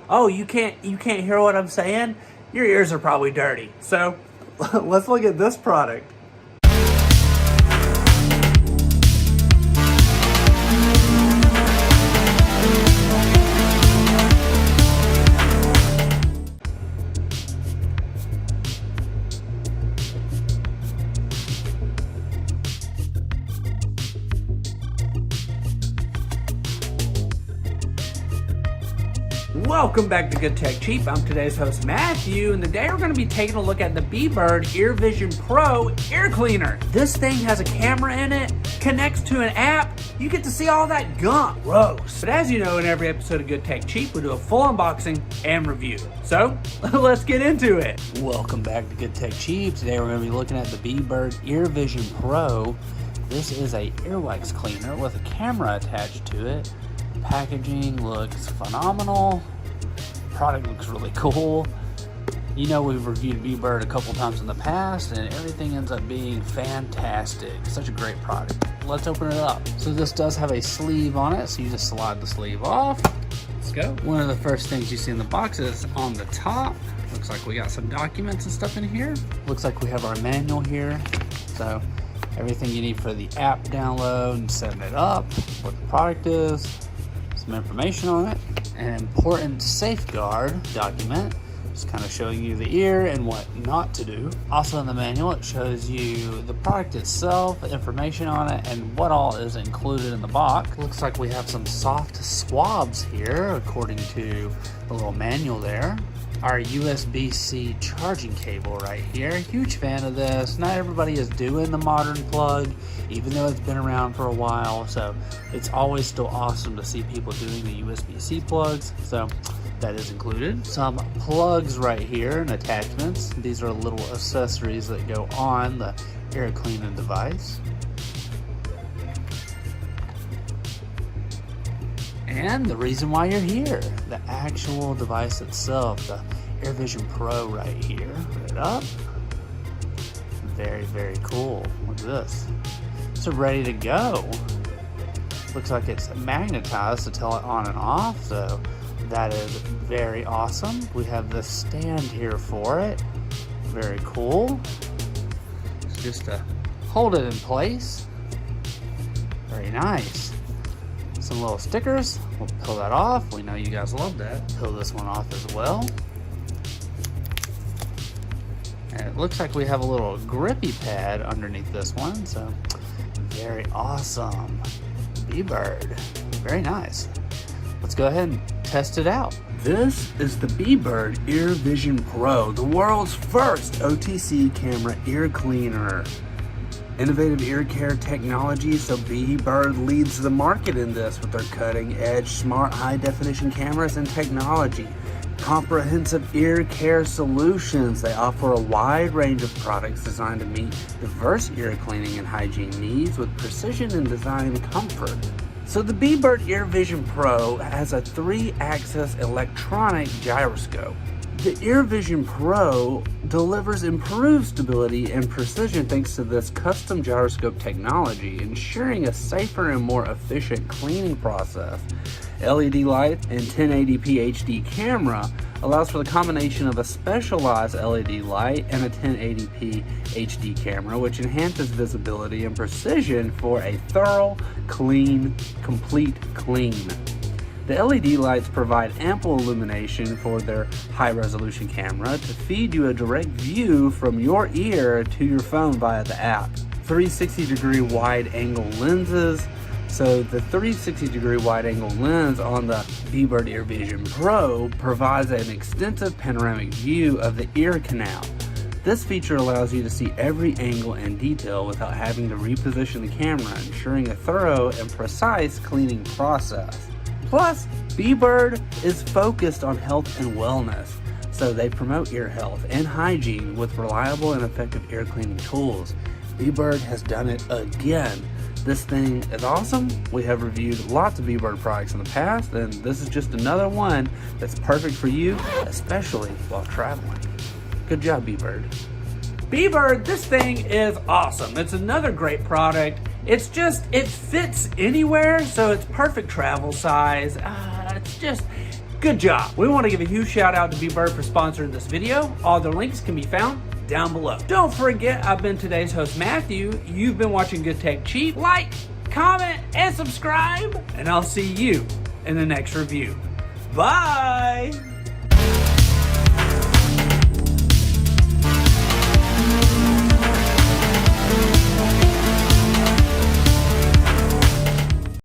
Oh, you can't hear what I'm saying? Your ears are probably dirty. So let's look at this product. Welcome back to Good Tech Cheap. I'm today's host Matthew, and today we're going to be taking a look at the Bebird EarVision Pro ear cleaner. This thing has a camera in it, connects to an app. You get to see all that gunk. Gross. But as you know, in every episode of Good Tech Cheap, we do a full unboxing and review. So let's get into it. Welcome back to Good Tech Cheap. Today we're going to be looking at the Bebird EarVision Pro. This is a earwax cleaner with a camera attached to it. Packaging looks phenomenal. Product looks really cool. You know, we've reviewed Bebird a couple times in the past and everything ends up being fantastic. Such a great product. Let's open it up. So this does have a sleeve on it, so you just slide the sleeve off. Let's go. One of the first things you see in the box is on the top. Looks like we got some documents and stuff in here. Looks like we have our manual here. So everything you need for the app download and setting it up, what the product is, some information on it, an important safeguard document, just kind of showing you the ear and what not to do. Also in the manual, it shows you the product itself, information on it, and what all is included in the box. Looks like we have some soft swabs here, according to the little manual there. Our USB-C charging cable right here. Huge fan of this. Not everybody is doing the modern plug, even though it's been around for a while. So it's always still awesome to see people doing the USB-C plugs. So that is included. Some plugs right here and attachments. These are little accessories that go on the ear cleaning device. And the reason why you're here, the actual device itself, the EarVision Pro right here. Put it up. Very, very cool. Look at this. So ready to go. Looks like it's magnetized to tell it on and off, so that is very awesome. We have the stand here for it. Very cool. It's just to hold it in place. Very nice. Some little stickers. We'll peel that off. We know you guys love that. Peel this one off as well. And it looks like we have a little grippy pad underneath this one. So very awesome. Bebird. Very nice. Let's go ahead and test it out. This is the Bebird EarVision Pro, the world's first OTC camera ear cleaner. Innovative ear care technology, so Bebird leads the market in this with their cutting-edge, smart, high-definition cameras and technology. Comprehensive ear care solutions. They offer a wide range of products designed to meet diverse ear cleaning and hygiene needs with precision and design comfort. So the Bebird EarVision Pro has a 3-axis electronic gyroscope. The EarVision Pro delivers improved stability and precision thanks to this custom gyroscope technology, ensuring a safer and more efficient cleaning process. LED light and 1080p HD camera allows for the combination of a specialized LED light and a 1080p HD camera, which enhances visibility and precision for a thorough, clean, complete clean. The LED lights provide ample illumination for their high-resolution camera to feed you a direct view from your ear to your phone via the app. 360-degree wide-angle lenses. So the 360-degree wide-angle lens on the Bebird EarVision Pro provides an extensive panoramic view of the ear canal. This feature allows you to see every angle and detail without having to reposition the camera, ensuring a thorough and precise cleaning process. Plus, Bebird is focused on health and wellness, so they promote ear health and hygiene with reliable and effective ear cleaning tools. Bebird has done it again. This thing is awesome. We have reviewed lots of Bebird products in the past, and this is just another one that's perfect for you, especially while traveling. Good job, Bebird. Bebird, this thing is awesome. It's another great product. It's just, it fits anywhere, so it's perfect travel size. just good job. We want to give a huge shout out to Bebird for sponsoring this video. All their links can be found down below. Don't forget, I've been today's host, Matthew. You've been watching Good Tech Cheap. Like, comment, and subscribe, and I'll see you in the next review. Bye!